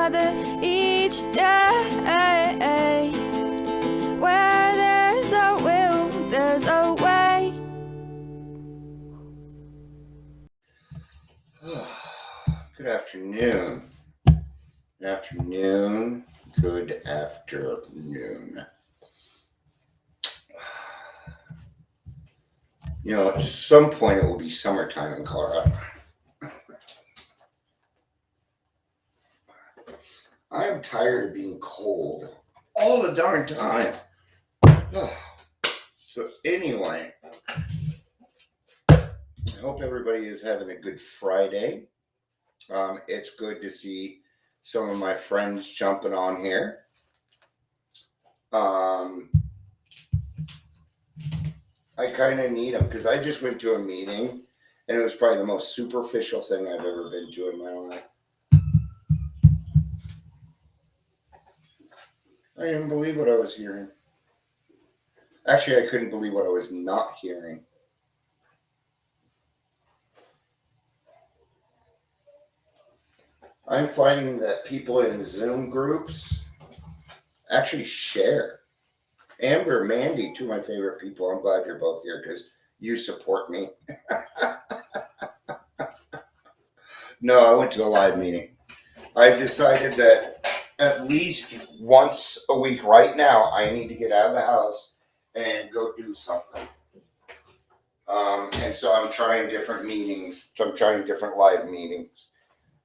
another each day. Where there's a will, there's a way. Good afternoon. Good afternoon. Good afternoon. At some point it will be summertime in Colorado. I am tired of being cold all the darn time. So anyway, I hope everybody is having a good Friday. It's good to see some of my friends jumping on here. I kind of need them because I just went to a meeting and it was probably the most superficial thing I've ever been to in my life. I didn't believe what I was hearing. Actually, I couldn't believe what I was not hearing. I'm finding that people in Zoom groups actually share. Amber, Mandy, two of my favorite people. I'm glad you're both here because you support me. No, I went to a live meeting. I've decided that at least once a week right now, I need to get out of the house and go do something. And so I'm trying different meetings. So I'm trying different live meetings.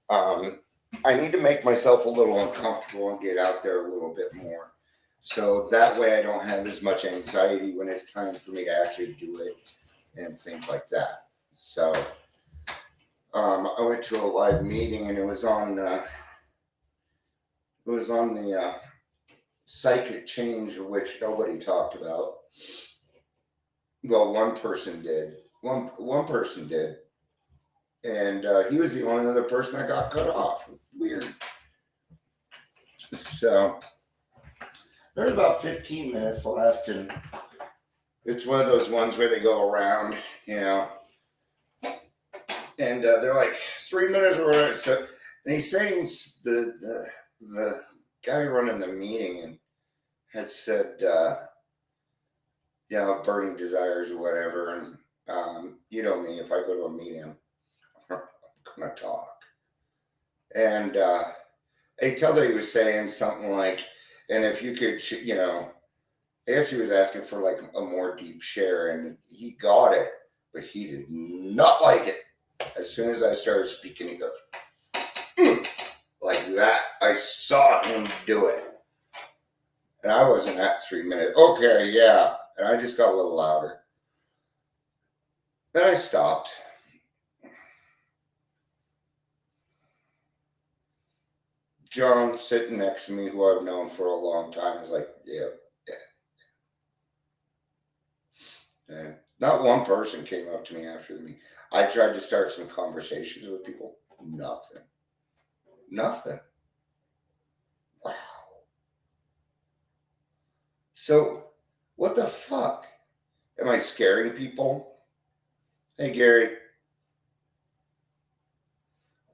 I need to make myself a little uncomfortable and get out there a little bit more. So that way I don't have as much anxiety when it's time for me to actually do it and things like that. So I went to a live meeting and it was on the psychic change, which nobody talked about. Well, one person did. One person did. And he was the only other person that got cut off. Weird. So there's about 15 minutes left, and it's one of those ones where they go around, and they're like 3 minutes or whatever. So, and he's saying the guy running the meeting and had said, burning desires or whatever, and you know me, if I go to a meeting, I'm gonna talk. And I tell that he was saying something like, and if you could, I guess he was asking for like a more deep share, and he got it, but he did not like it. As soon as I started speaking, he goes, like that. I saw him do it. And I wasn't at 3 minutes. Okay, yeah. And I just got a little louder. Then I stopped. John sitting next to me, who I've known for a long time, is like, yeah. And not one person came up to me after the meeting. I tried to start some conversations with people. Nothing. Wow. So, what the fuck? Am I scaring people? Hey, Gary.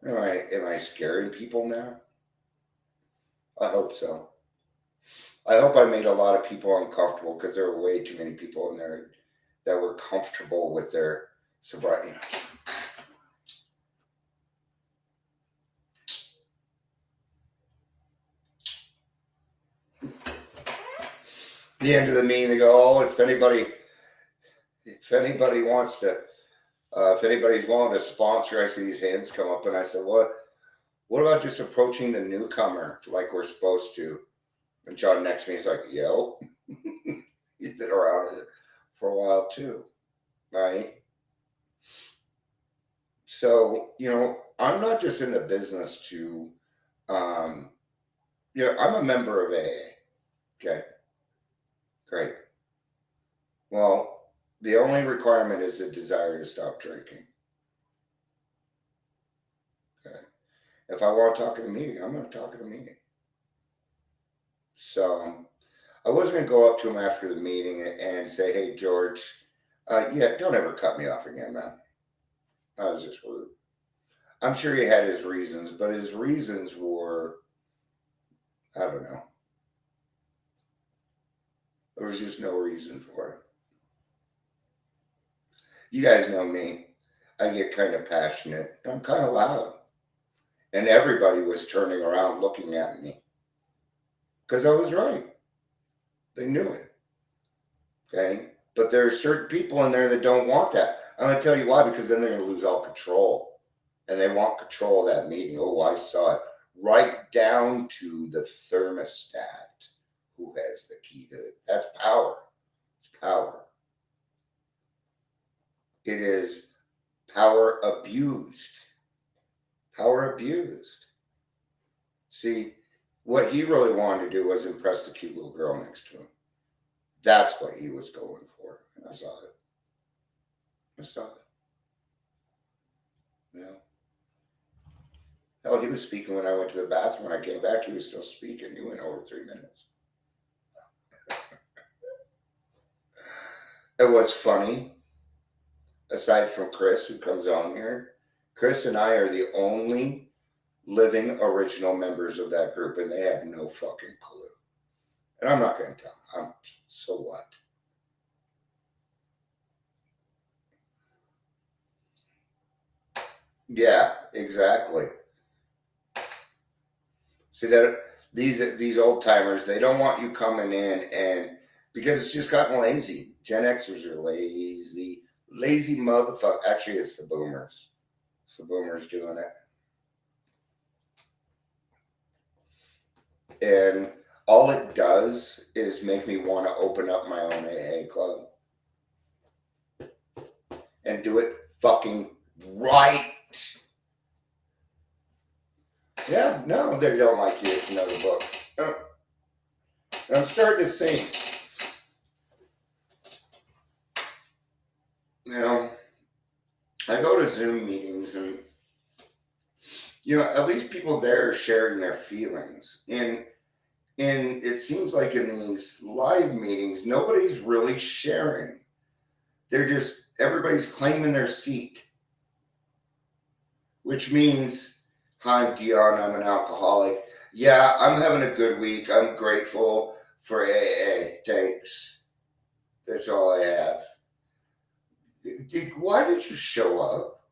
Am I scaring people now? I hope so. I hope I made a lot of people uncomfortable because there were way too many people in there that were comfortable with their sobriety. The end of the meeting, they go, if anybody's willing to sponsor, I see these hands come up, and I said, what about just approaching the newcomer like we're supposed to? And John next to me is like, yo, he's been around for a while too, right? So, I'm not just in the business to, I'm a member of AA. Okay. Great. Well, the only requirement is a desire to stop drinking. Okay. If I want to talk at a meeting, I'm going to talk at a meeting. So I wasn't going to go up to him after the meeting and say, hey, George, don't ever cut me off again, man. That was just rude. I'm sure he had his reasons, but his reasons were I don't know. There was just no reason for it. You guys know me. I get kind of passionate and I'm kind of loud. And everybody was turning around looking at me because I was right. They knew it. Okay. But there are certain people in there that don't want that. I'm going to tell you why, because then they're going to lose all control. And they want control of that meeting. Oh, I saw it. Right down to the thermostat. Who has the key to it? That's power. It's power. It is power abused. Power abused. See, what he really wanted to do was impress the cute little girl next to him. That's what he was going for. And I saw it. I saw it. Yeah. Hell, he was speaking when I went to the bathroom. When I came back, he was still speaking. He went over 3 minutes. It was funny. Aside from Chris, who comes on here, Chris and I are the only living original members of that group, and they have no fucking clue. And I'm not going to tell them. So what? Yeah, exactly. See that these old timers, they don't want you coming in, and because it's just gotten lazy. Gen Xers are lazy motherfucker. Actually, it's the boomers. It's the boomers doing it. And all it does is make me want to open up my own AA club and do it fucking right. Yeah, no, they don't like you if you know the book. Oh. And I'm starting to think, I go to Zoom meetings and, at least people there are sharing their feelings. And it seems like in these live meetings, nobody's really sharing. Everybody's claiming their seat. Which means, hi, Dion, I'm an alcoholic. Yeah, I'm having a good week. I'm grateful for AA. Thanks. That's all I have. Why did you show up?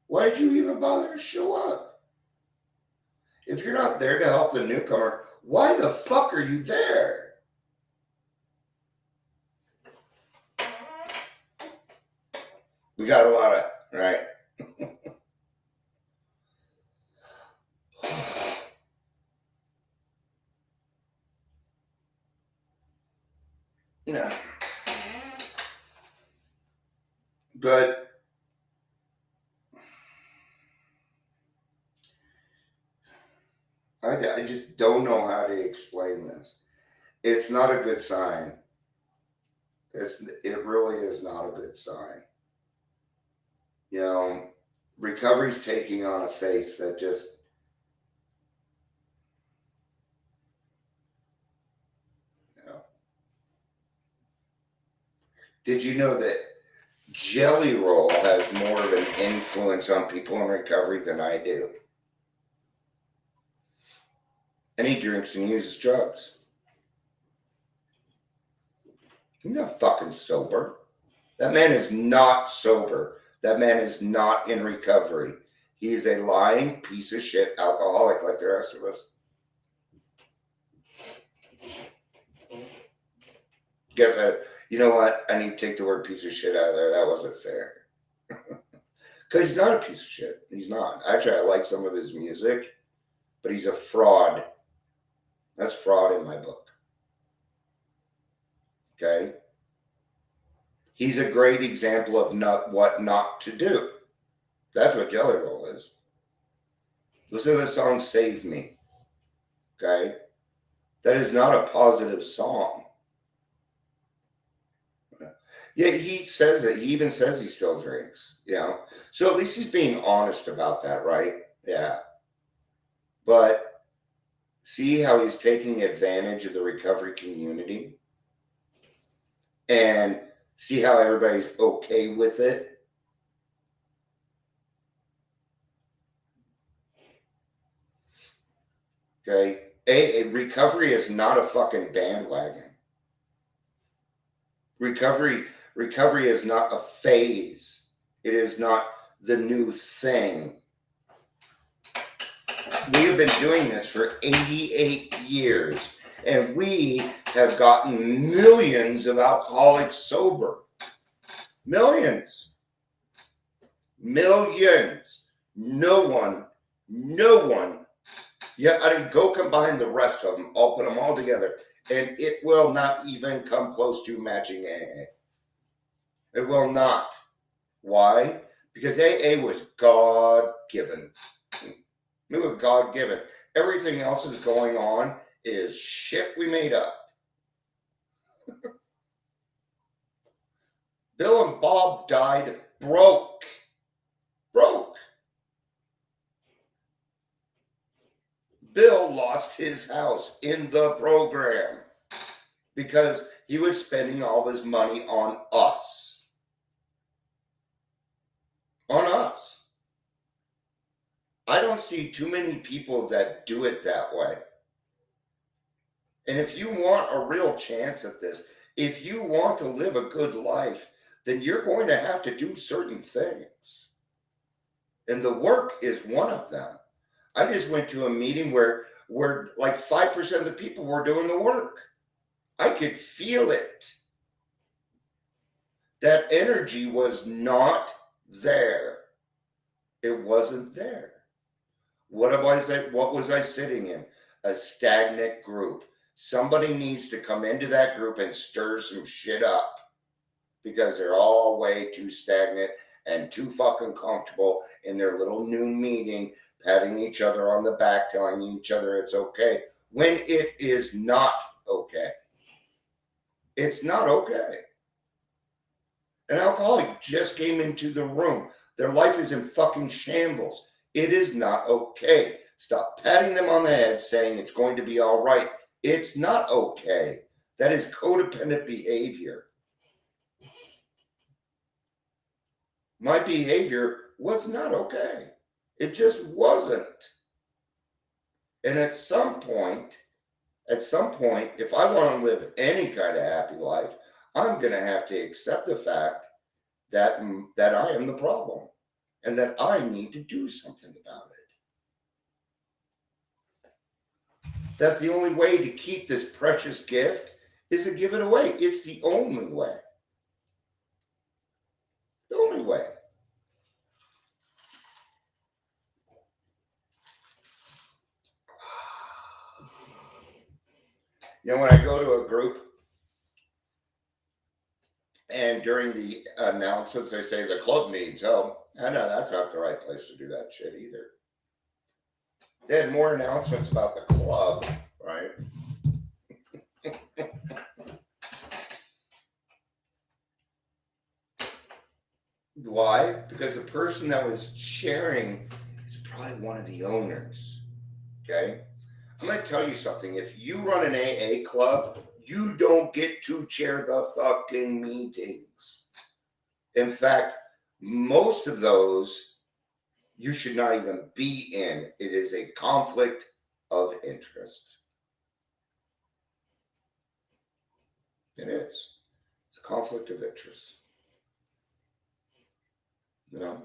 Why did you even bother to show up? If you're not there to help the newcomer, why the fuck are you there? We got a lot of, right? No. But I just don't know how to explain this. It's not a good sign. It really is not a good sign. Recovery's taking on a face that just, Did you know that Jelly Roll has more of an influence on people in recovery than I do? And he drinks and uses drugs. He's not fucking sober. That man is not sober. That man is not in recovery. He is a lying piece of shit alcoholic like the rest of us. You know what? I need to take the word piece of shit out of there. That wasn't fair. Because he's not a piece of shit. He's not. Actually, I like some of his music, but he's a fraud. That's fraud in my book. Okay? He's a great example of what not to do. That's what Jelly Roll is. Listen to the song Save Me. Okay? That is not a positive song. Yeah, he says it. He even says he still drinks. So at least he's being honest about that, right? Yeah. But see how he's taking advantage of the recovery community? And see how everybody's okay with it? Okay? Recovery is not a fucking bandwagon. Recovery is not a phase. It is not the new thing. We have been doing this for 88 years, and we have gotten millions of alcoholics sober. Millions. Millions. No one. Yeah, I mean, go combine the rest of them. I'll put them all together, and it will not even come close to matching AA. It will not. Why? Because AA was God-given. It was God-given. Everything else is going on is shit we made up. Bill and Bob died broke. Bill lost his house in the program because he was spending all his money on us. On us. I don't see too many people that do it that way. And if you want a real chance at this, if you want to live a good life, then you're going to have to do certain things. And the work is one of them. I just went to a meeting where like 5% of the people were doing the work. I could feel it. That energy was not there. It wasn't there. What was I sitting in? A stagnant group. Somebody needs to come into that group and stir some shit up because they're all way too stagnant and too fucking comfortable in their little noon meeting, patting each other on the back, telling each other it's okay, when it is not okay. It's not okay. An alcoholic just came into the room. Their life is in fucking shambles. It is not okay. Stop patting them on the head saying it's going to be all right. It's not okay. That is codependent behavior. My behavior was not okay. It just wasn't. And at some point, if I want to live any kind of happy life, I'm going to have to accept the fact that I am the problem and that I need to do something about it. That the only way to keep this precious gift is to give it away. It's the only way. The only way. You know, when I go to a group and during the announcements, they say the club needs help. I know that's not the right place to do that shit either. They had more announcements about the club, right? Why? Because the person that was sharing is probably one of the owners. Okay? I'm going to tell you something. If you run an AA club, you don't get to chair the fucking meetings. In fact, most of those you should not even be in. It is a conflict of interest. It is. It's a conflict of interest. You know?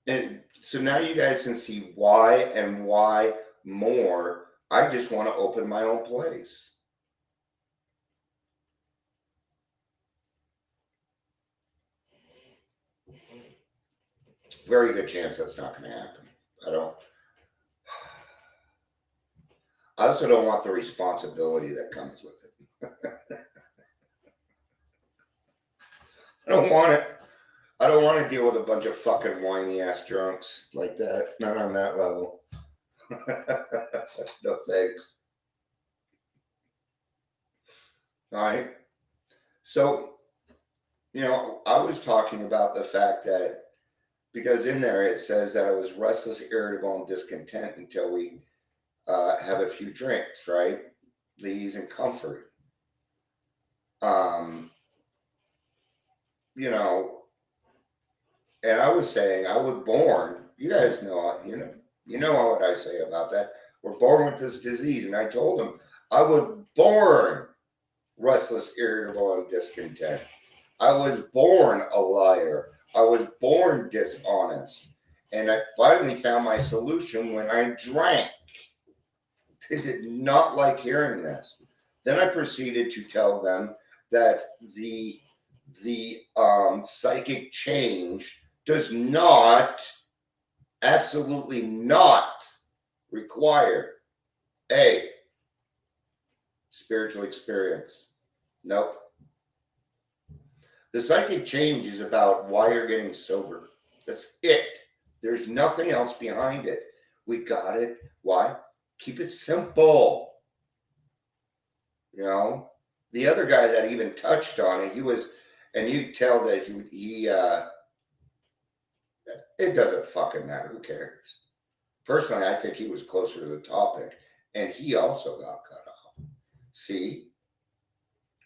And so now you guys can see why and why more. I just want to open my own place. Very good chance that's not going to happen. I also don't want the responsibility that comes with it. I don't want it. I don't want to deal with a bunch of fucking whiny ass drunks like that. Not on that level. No thanks. All right. So, you know, I was talking about the fact that because in there it says that I was restless, irritable, and discontent until we have a few drinks, right? The ease and comfort. You know, and I was saying I was born. You guys know, you know what I say about that. We're born with this disease. And I told him, I was born restless, irritable, and discontent. I was born a liar. I was born dishonest. And I finally found my solution when I drank. They did not like hearing this. Then I proceeded to tell them that the psychic change does not, absolutely not, require a spiritual experience. Nope. The psychic change is about why you're getting sober. That's it. There's nothing else behind it. We got it. Why? Keep it simple. You know, the other guy that even touched on it, he was, and you tell that he it doesn't fucking matter. Who cares? Personally, I think he was closer to the topic, and he also got cut off. See,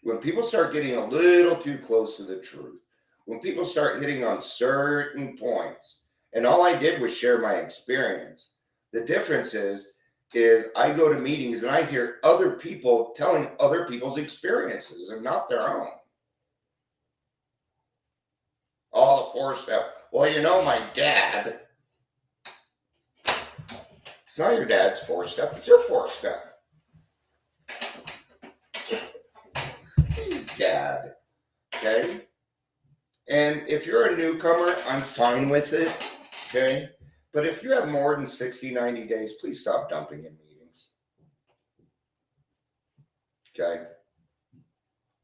when people start getting a little too close to the truth, when people start hitting on certain points, and all I did was share my experience. The difference is I go to meetings and I hear other people telling other people's experiences and not their own. All the 4-step. Well, you know, my dad. It's not your dad's 4-step. It's your 4-step. Dad. Okay? And if you're a newcomer, I'm fine with it. Okay? But if you have more than 60, 90 days, please stop dumping in meetings. Okay?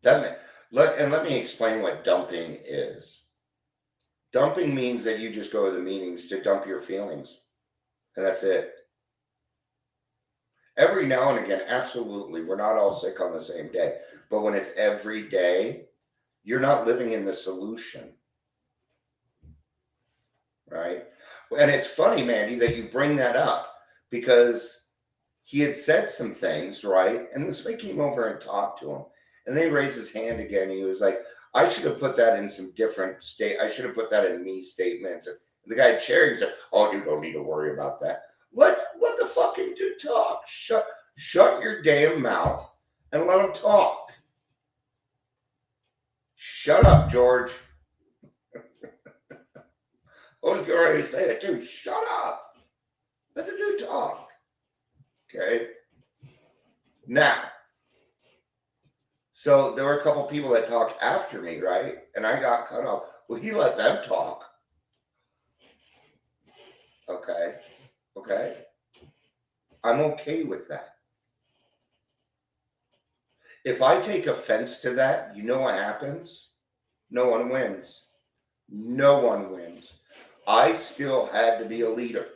Let me explain what dumping is. Dumping means that you just go to the meetings to dump your feelings. And that's it. Every now and again, absolutely, we're not all sick on the same day. But when it's every day, you're not living in the solution. Right? And it's funny, Mandy, that you bring that up because he had said some things, right? And then somebody came over and talked to him. And then he raised his hand again. He was like, I should have put that in some different state. I should have put that in me statements. And the guy chairing said, oh, you don't need to worry about that. Let the fucking dude talk. Shut your damn mouth and let him talk. Shut up, George. I was getting ready to say it too. Shut up. Let the dude talk. Okay. Now, so there were a couple people that talked after me, right? And I got cut off. Well, he let them talk. Okay. Okay. I'm okay with that. If I take offense to that, you know what happens? No one wins. No one wins. I still had to be a leader.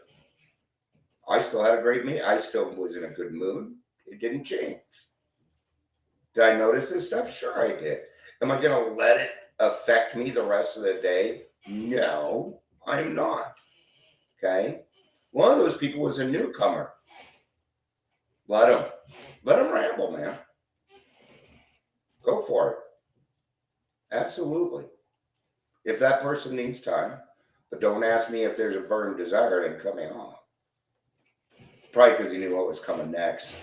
I still had a great meeting. I still was in a good mood. It didn't change. Did I notice this stuff? Sure I did. Am I going to let it affect me the rest of the day? No, I'm not. Okay? One of those people was a newcomer. Let him ramble, man. Go for it. Absolutely. If that person needs time, but don't ask me if there's a burning desire and cut me off. It's probably because he knew what was coming next.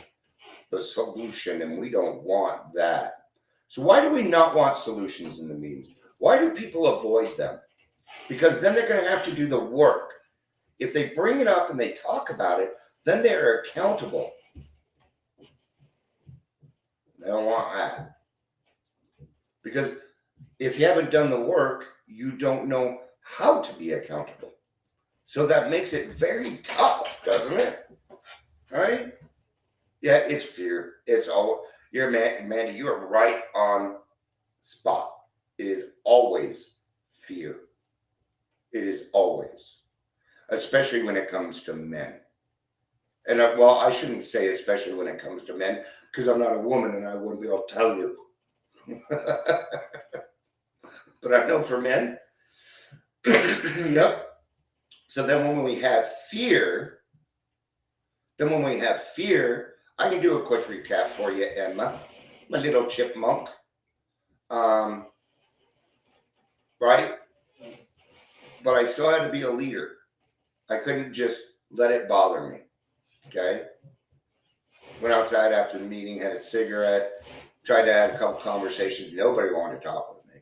The solution, and we don't want that. So why do we not want solutions in the meetings? Why do people avoid them? Because then they're going to have to do the work. If they bring it up and they talk about it, then they're accountable. They don't want that. Because if you haven't done the work, you don't know how to be accountable. So that makes it very tough, doesn't it? Right? Yeah, it's fear. It's all you're Mandy, you are right on spot. It is always fear. It is always. Especially when it comes to men. And well, I shouldn't say especially when it comes to men, because I'm not a woman and I wouldn't be able to tell you. But I know for men. Yep. So then when we have fear, I can do a quick recap for you, Emma, my little chipmunk. Right? But I still had to be a leader. I couldn't just let it bother me. Okay? Went outside after the meeting, had a cigarette, tried to have a couple conversations. Nobody wanted to talk with me.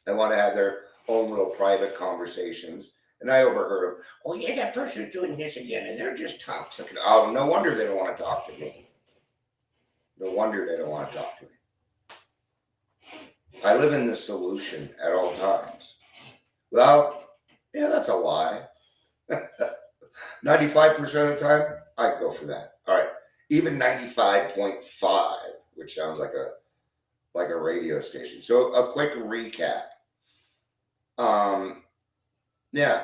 They want to have their own little private conversations. And I overheard them. Oh yeah, that person's doing this again, and they're just toxic. Oh, no wonder they don't want to talk to me. No wonder they don't want to talk to me. I live in the solution at all times. Well, yeah, that's a lie. 95% of the time, I go for that. All right, even 95.5, which sounds like a radio station. So a quick recap. Yeah,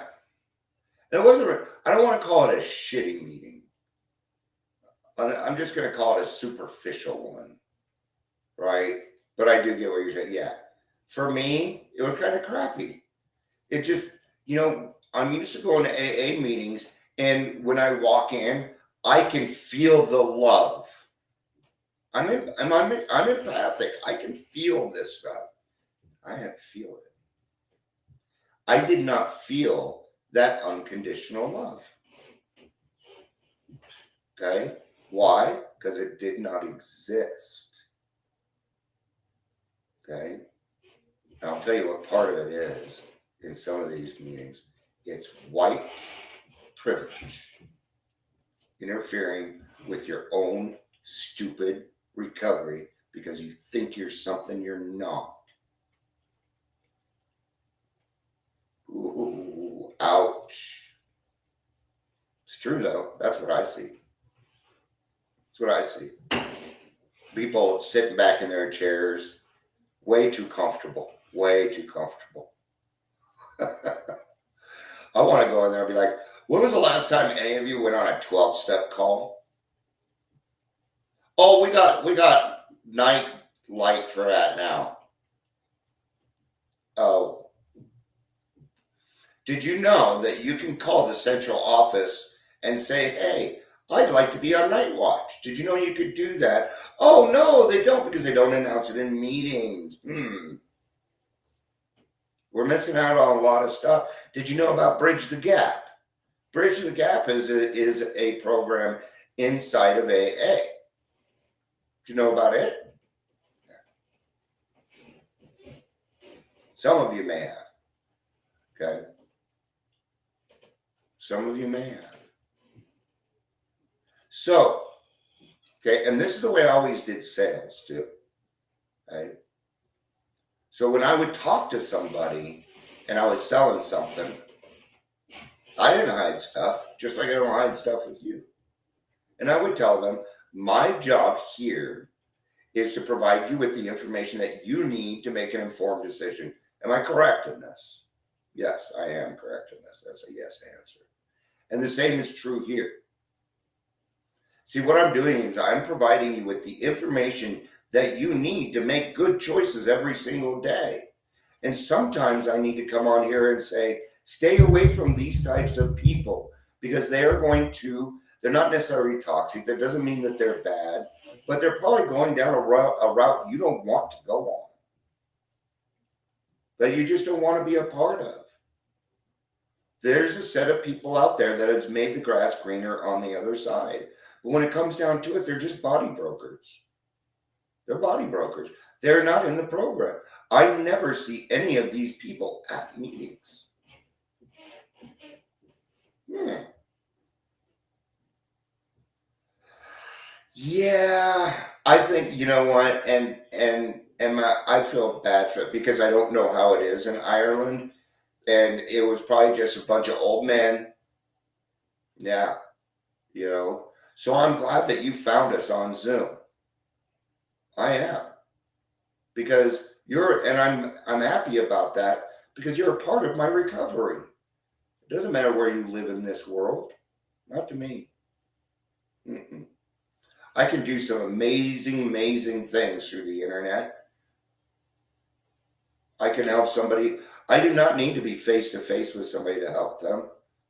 and it wasn't. I don't want to call it a shitty meeting. I'm just going to call it a superficial one, right? But I do get what you're saying. Yeah, for me, it was kind of crappy. It just, I'm used to going to AA meetings, and when I walk in, I can feel the love. I'm empathic. I can feel this stuff. I have to feel it. I did not feel that unconditional love. Okay? Why? Because it did not exist. Okay? And I'll tell you what part of it is in some of these meetings. It's white privilege interfering with your own stupid recovery because you think you're something you're not. Ooh, ouch. It's true though. That's what I see. That's what I see. People sitting back in their chairs, way too comfortable. Way too comfortable. I want to go in there and be like, when was the last time any of you went on a 12-step call? Oh, we got night light for that now. Oh. Did you know that you can call the central office and say, hey, I'd like to be on night watch? Did you know you could do that? Oh, no, they don't, because they don't announce it in meetings. We're missing out on a lot of stuff. Did you know about Bridge the Gap? Bridge the Gap is a program inside of AA. Did you know about it? Some of you may have. Okay. Some of you may have. So, okay, and this is the way I always did sales too. Right? So when I would talk to somebody and I was selling something, I didn't hide stuff, just like I don't hide stuff with you. And I would tell them, my job here is to provide you with the information that you need to make an informed decision. Am I correct in this? Yes, I am correct in this. That's a yes answer. And the same is true here. See, what I'm doing is I'm providing you with the information that you need to make good choices every single day. And sometimes I need to come on here and say, stay away from these types of people because they're not necessarily toxic. That doesn't mean that they're bad, but they're probably going down a route you don't want to go on, that you just don't want to be a part of. There's a set of people out there that has made the grass greener on the other side. But when it comes down to it, they're just body brokers. They're body brokers. They're not in the program. I never see any of these people at meetings. Yeah, I think, you know what, and I feel bad for it because I don't know how it is in Ireland. And it was probably just a bunch of old men. Yeah, So I'm glad that you found us on Zoom. I am. Because I'm happy about that because you're a part of my recovery. It doesn't matter where you live in this world. Not to me. I can do some amazing, amazing things through the internet. I can help somebody. I do not need to be face-to-face with somebody to help them.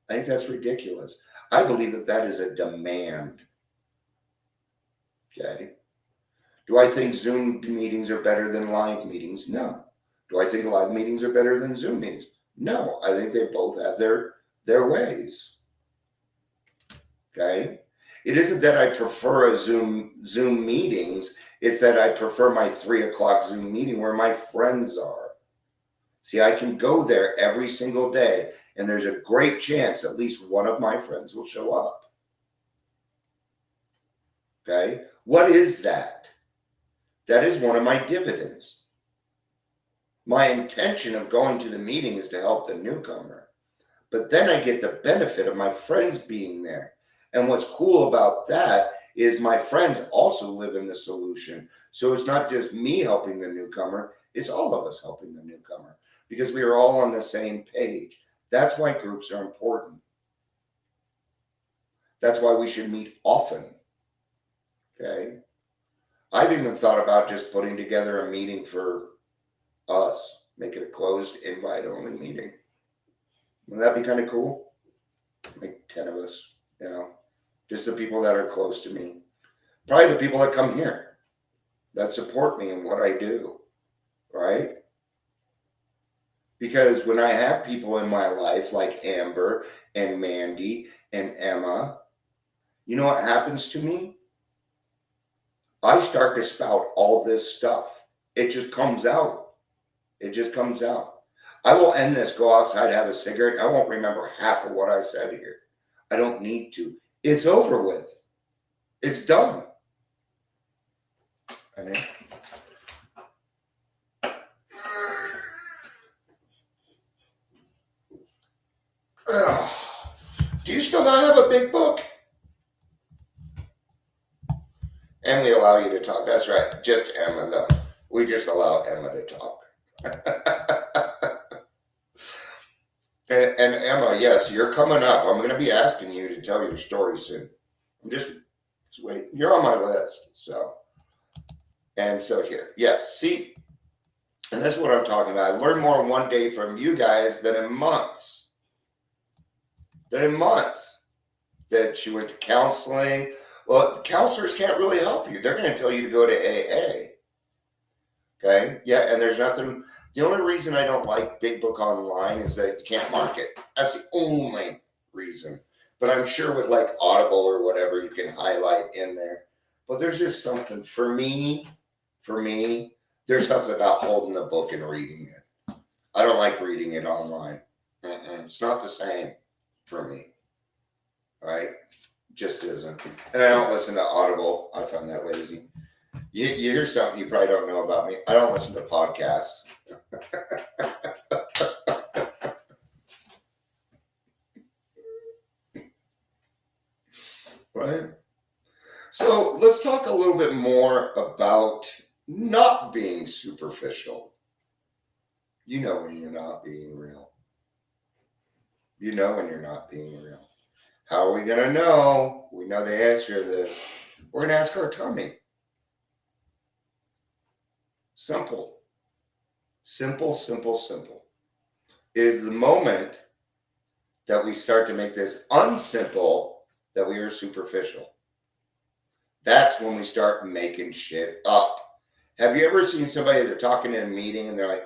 I think that's ridiculous. I believe that is a demand. Okay. Do I think Zoom meetings are better than live meetings? No. Do I think live meetings are better than Zoom meetings? No. I think they both have their ways. Okay? It isn't that I prefer a Zoom meetings. It's that I prefer my 3 o'clock Zoom meeting where my friends are. See, I can go there every single day, and there's a great chance at least one of my friends will show up. Okay? What is that? That is one of my dividends. My intention of going to the meeting is to help the newcomer. But then I get the benefit of my friends being there. And what's cool about that is my friends also live in the solution. So it's not just me helping the newcomer, it's all of us helping the newcomer because we are all on the same page. That's why groups are important. That's why we should meet often. Okay? I've even thought about just putting together a meeting for us, make it a closed invite only meeting. Wouldn't that be kind of cool? Like 10 of us, just the people that are close to me. Probably the people that come here, that support me in what I do, right? Because when I have people in my life like Amber and Mandy and Emma, you know what happens to me? I start to spout all this stuff. It just comes out. It just comes out. I will end this, go outside, have a cigarette. I won't remember half of what I said here. I don't need to. It's over with. It's done. Okay. Do you still not have a big book? And we allow you to talk. That's right. Just Emma, though. We just allow Emma to talk. And Emma, yes, you're coming up. I'm going to be asking you to tell your story soon. I'm just wait. You're on my list. So here. Yes, see, and that's what I'm talking about. I learned more in one day from you guys than in months. That she went to counseling. Well, counselors can't really help you. They're going to tell you to go to AA. Okay? Yeah, and there's nothing. The only reason I don't like Big Book Online is that you can't mark it. That's the only reason. But I'm sure with like Audible or whatever, you can highlight in there. But there's just something for me, there's something about holding the book and reading it. I don't like reading it online. It's not the same for me. Right? Just isn't. And I don't listen to Audible. I find that lazy. You hear something you probably don't know about me. I don't listen to podcasts. Right? So let's talk a little bit more about not being superficial. You know when you're not being real. You know when you're not being real. How are we going to know? We know the answer to this. We're going to ask our tummy. Simple. Simple is the moment that we start to make this unsimple that we are superficial. That's when we start making shit up. Have you ever seen somebody they're talking in a meeting and they're like,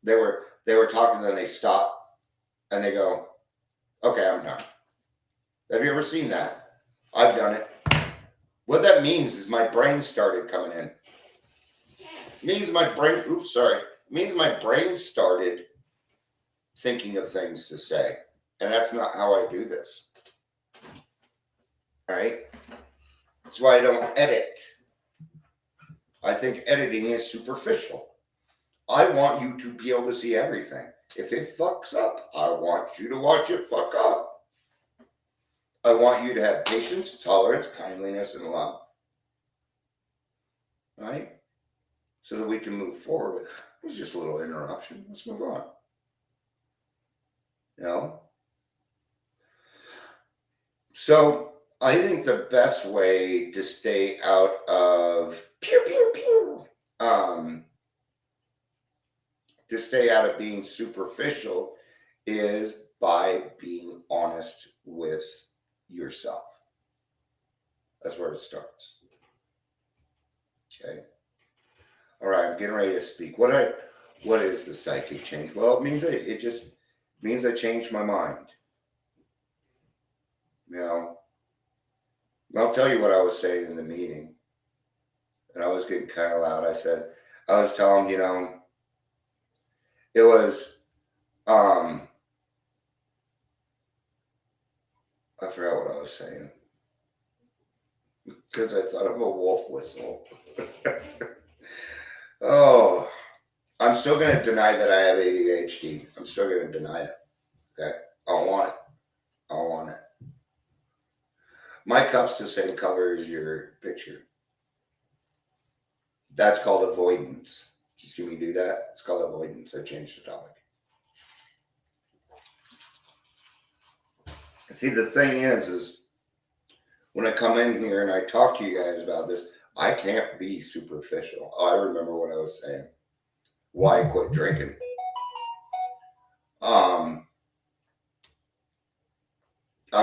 they were talking and then they stop and they go, okay, I'm done. Have you ever seen that? I've done it. What that means is my brain started coming in. It means my brain started thinking of things to say. And that's not how I do this. Right? That's why I don't edit. I think editing is superficial. I want you to be able to see everything. If it fucks up, I want you to watch it fuck up. I want you to have patience, tolerance, kindliness, and love. Right? So that we can move forward. It's just a little interruption. Let's move on. So I think the best way to stay out of to stay out of being superficial is by being honest with yourself. That's where it starts. Okay. All right, I'm getting ready to speak. What is the psychic change? Well, it just means I changed my mind. You know, I'll tell you what I was saying in the meeting. And I was getting kind of loud. I was telling him, it was, I forgot what I was saying. Because I thought of a wolf whistle. Oh, I'm still going to deny that I have ADHD. I'm still going to deny it. Okay? I don't want it. I don't want it. My cup's the same color as your picture. That's called avoidance. Did you see me do that? It's called avoidance. I changed the topic. See, the thing is when I come in here and I talk to you guys about this, I can't be superficial. Oh, I remember what I was saying. Why I quit drinking. I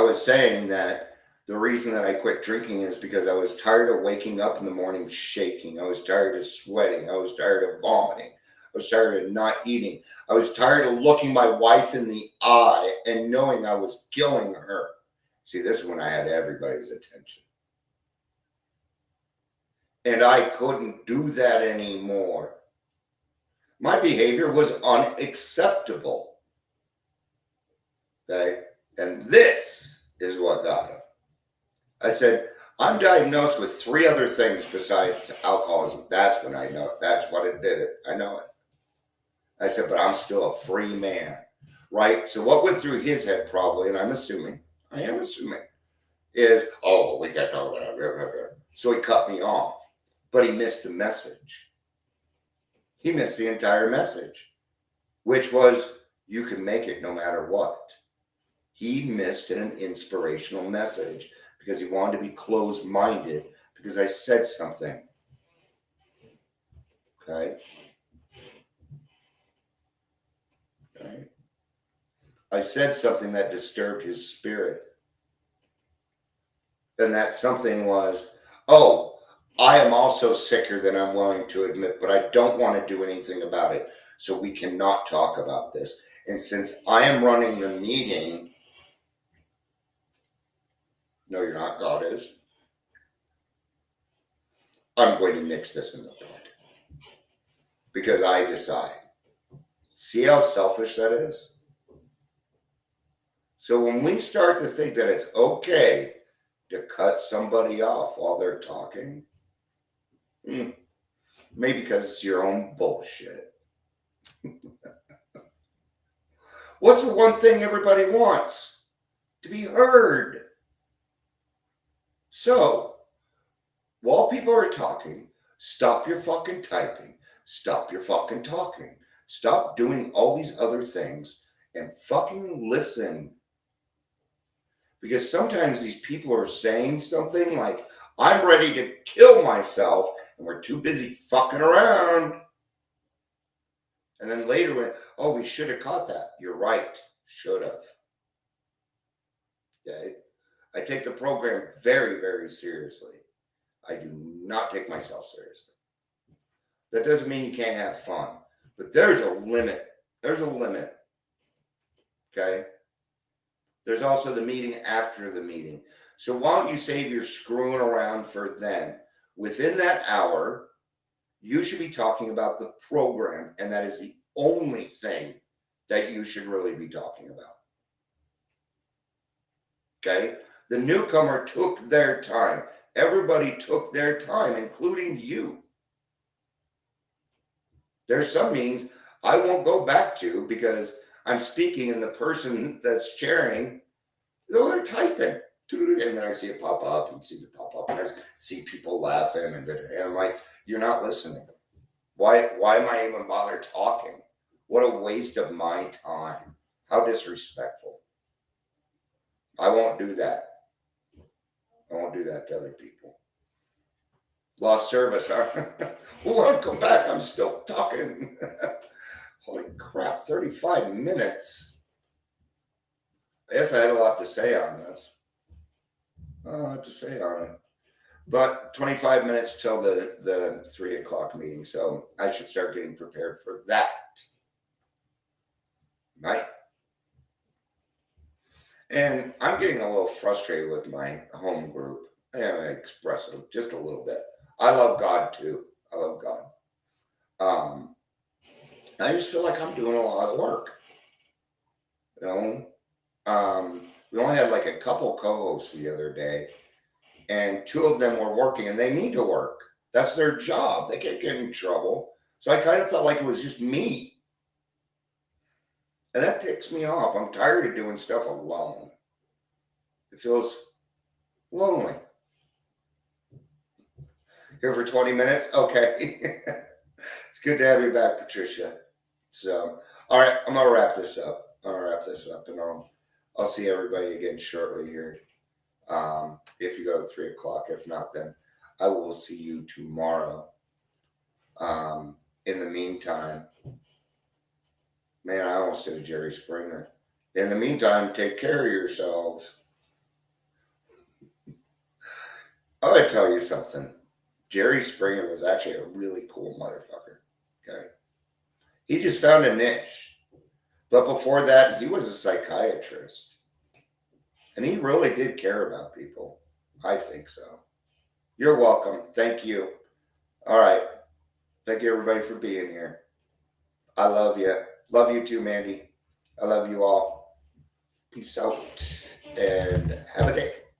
was saying that the reason that I quit drinking is because I was tired of waking up in the morning shaking. I was tired of sweating. I was tired of vomiting. I was tired of not eating. I was tired of looking my wife in the eye and knowing I was killing her. See, this is when I had everybody's attention. And I couldn't do that anymore. My behavior was unacceptable. Okay? And this is what got him. I said, I'm diagnosed with 3 other things besides alcoholism. That's when I know it. That's what it did it. I know it. I said, but I'm still a free man. Right? So what went through his head probably, and I am assuming, is, oh, we got to talk about it. So he cut me off. But he missed the message. He missed the entire message, which was, you can make it no matter what. He missed an inspirational message because he wanted to be closed-minded because I said something. Okay? Right? I said something that disturbed his spirit. And that something was, oh, I am also sicker than I'm willing to admit, but I don't want to do anything about it. So we cannot talk about this. And since I am running the meeting, no, you're not, God is. I'm going to nix this in the bud. Because I decide. See how selfish that is? So when we start to think that it's okay to cut somebody off while they're talking, maybe because it's your own bullshit. What's the one thing everybody wants? To be heard. So, while people are talking, stop your fucking typing. Stop your fucking talking. Stop doing all these other things and fucking listen. Because sometimes these people are saying something like, I'm ready to kill myself, and we're too busy fucking around. And then later when, oh, we should have caught that. You're right. Should have. Okay? I take the program very, very seriously. I do not take myself seriously. That doesn't mean you can't have fun. But there's a limit. There's a limit. Okay? There's also the meeting after the meeting. So why don't you save your screwing around for then? Within that hour, you should be talking about the program, and that is the only thing that you should really be talking about. Okay? The newcomer took their time. Everybody took their time, including you. There's some meetings I won't go back to because I'm speaking and the person that's chairing, they're typing. And then I see it pop up and see it pop up and I see people laughing and I'm like, you're not listening. Why am I even bother talking? What a waste of my time. How disrespectful. I won't do that. I won't do that to other people. Lost service, huh? Welcome back. I'm still talking. Holy crap, 35 minutes. I guess I had a lot to say on this. A lot to say on it. But 25 minutes till the 3 o'clock meeting, so I should start getting prepared for that. Right? And I'm getting a little frustrated with my home group. I express it just a little bit. I love God too. I love God. Um, I just feel like I'm doing a lot of the work. You know, we only had like a couple co-hosts the other day, and two of them were working, and they need to work. That's their job. They can't get in trouble. So I kind of felt like it was just me, and that ticks me off. I'm tired of doing stuff alone. It feels lonely. Here for 20 minutes? Okay. It's good to have you back, Patricia. So, all right, I'm gonna wrap this up. And I'll see everybody again shortly here. If you go to 3 o'clock, if not, then I will see you tomorrow. In the meantime, man, I almost did a Jerry Springer. In the meantime, take care of yourselves. I'm gonna tell you something. Jerry Springer was actually a really cool motherfucker. Okay, he just found a niche. But before that, he was a psychiatrist. And he really did care about people. I think so. You're welcome. Thank you. All right. Thank you, everybody, for being here. I love you. Love you too, Mandy. I love you all. Peace out and have a day.